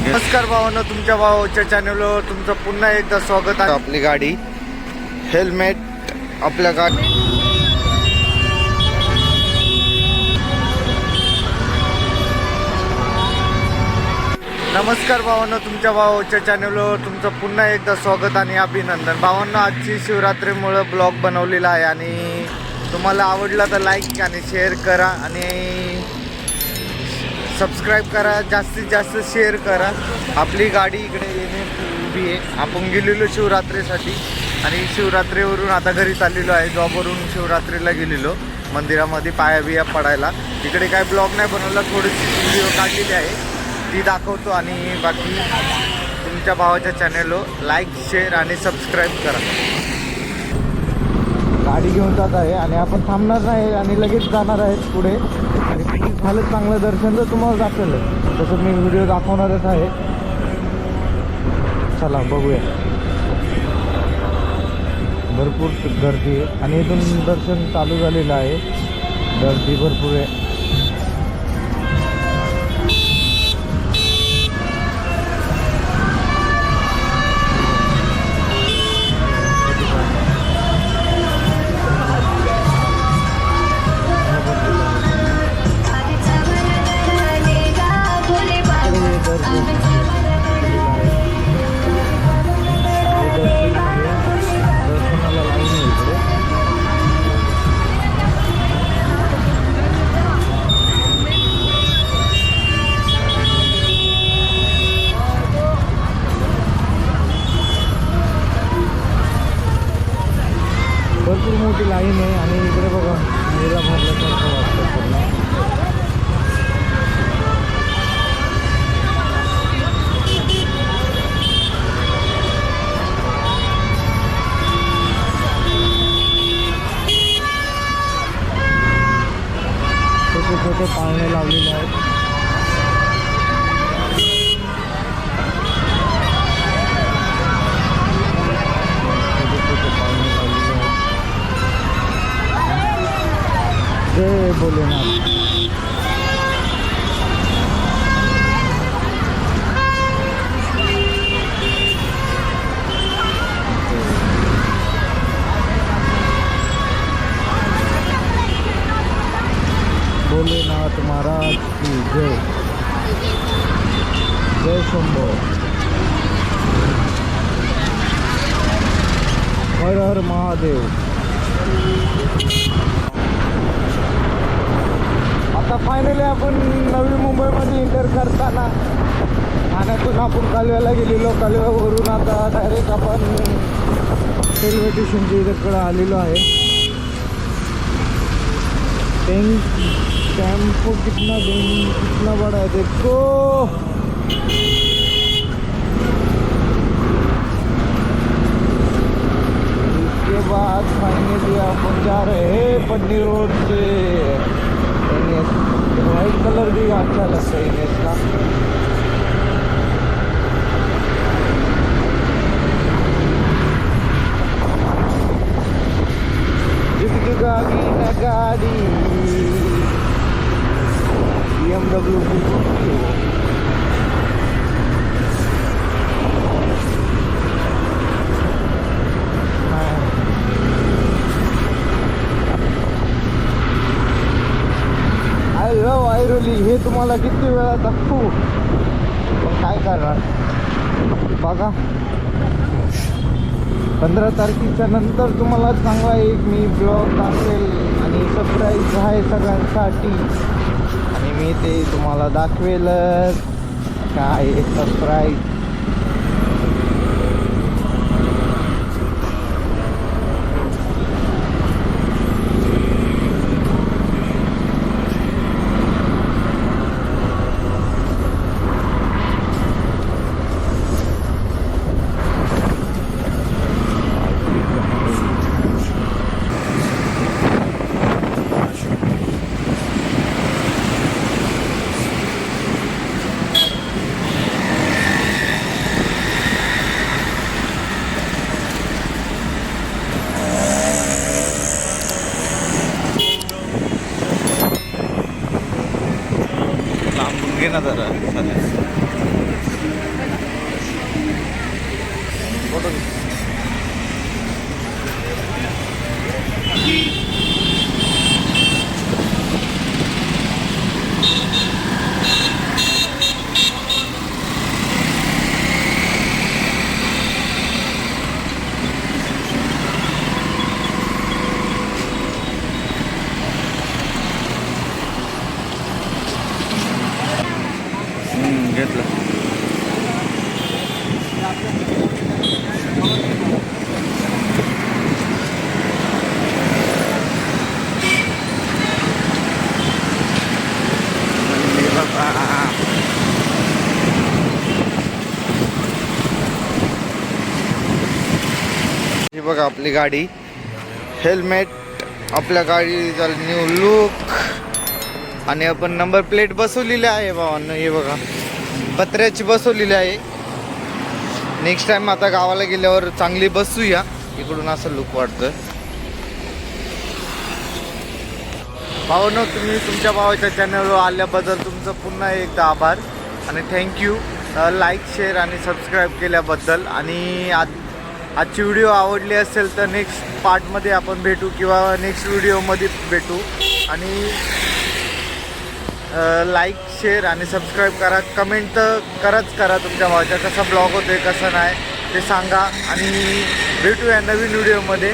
नमस्कार भावांनो, तुमच्या भावाच्या चॅनलवर तुमचं पुन्हा एकदा स्वागत आहे. आपली गाडी हेल्मेट आपल्या गाडी नमस्कार भावांनो, तुमच्या भावाच्या चॅनलवर तुमचं पुन्हा एकदा स्वागत आणि अभिनंदन. भावांनो, आजची शिवरात्रीमुळे ब्लॉग बनवलेला आहे आणि तुम्हाला आवडला तर लाईक आणि शेअर करा आणि सबस्क्राईब करा, जास्तीत जास्त शेअर करा. आपली गाडी इकडे येणे उभी आहे. आपण गेलेलो शिवरात्रीसाठी आणि शिवरात्रीवरून आता घरी चाललेलो आहे. जॉबवरून शिवरात्रीला गेलेलो मंदिरामध्ये पाया बिया पडायला. इकडे काय ब्लॉग नाही बनवला, थोडीशी व्हिडिओ काढलेली आहे ती दाखवतो आणि बाकी तुमच्या भावाच्या चॅनलवर लाईक शेअर आणि सबस्क्राईब करा. गाडी घेऊन जात आहे आणि आपण थांबणार नाही आणि लगेच जाणार आहेत पुढे. आणि झालं चांगलं दर्शन तर तुम्हाला दाखवलं तसं मी व्हिडिओ दाखवणारच आहे. चला बघूया. भरपूर गर्दी आहे आणि इथून दर्शन चालू झालेलं आहे. गर्दी भरपूर आहे. भरपूर मोठी लाईन आहे आणि इकडे बघा मेला भरल्यासारखं वाटतं पूर्ण. छोटे छोटे पाळणे लावलेले आहेत. जय भोलेनाथ. भोलेनाथ महाराज की जय. जय शंभो. हर हर महादेव. आता फायनली आपण नवी मुंबईमध्ये एंटर करताना ठाण्यातून आपण कालव्याला गेलेलो. कालव्यावरून आता डायरेक्ट आपण रेल्वे स्टेशनच्या इकडं आलेलो आहे. टेम्पो कितना बड़ा है देखो. इसके बाद फाइनली अपन जा रहे हैं पटनी रोड से. वाइट कलर भी अच्छा लगता है इन्हें का. जिंदगी न गाड़ी BMW वायरोली. हे तुम्हाला किती वेळा दाखवू पण काय करणार. बघा 15 तारखेच्या नंतर तुम्हाला चांगला एक मी ब्लॉग दाखवेल आणि सरप्राईज आहे सगळ्यांसाठी आणि मी ते तुम्हाला दाखवेलच. काय सरप्राईज. घे ना जरा. फोटो घे. घेतलं. ही बघा आपली गाडी. हेल्मेट, आपल्या गाडीचा न्यू लुक आणि आपण नंबर प्लेट बसवलेली आहे भावांनो. हे बघा पत्र्याची बसवलेली आहे. नेक्स्ट टाइम आता गावाला गेल्यावर चांगली बसूया. इकडून असं लुक वाटतं. भावांनो, तुम्ही तुमच्या भावाच्या चॅनलवर आल्याबद्दल तुमचं पुन्हा एकदा आभार आणि थँक्यू. लाईक, शेअर आणि सबस्क्राईब केल्याबद्दल. आणि आजची व्हिडिओ आवडली असेल तर नेक्स्ट पार्टमध्ये आपण भेटू किंवा नेक्स्ट व्हिडिओमध्ये भेटू. आणि लाईक, शेअर आणि सबस्क्राईब करा. कमेंट तर करा तुमच्या भावाच्या कसा ब्लॉग होतोय कसा नाही ते सांगा. आणि भेटूया नवीन व्हिडिओमध्ये.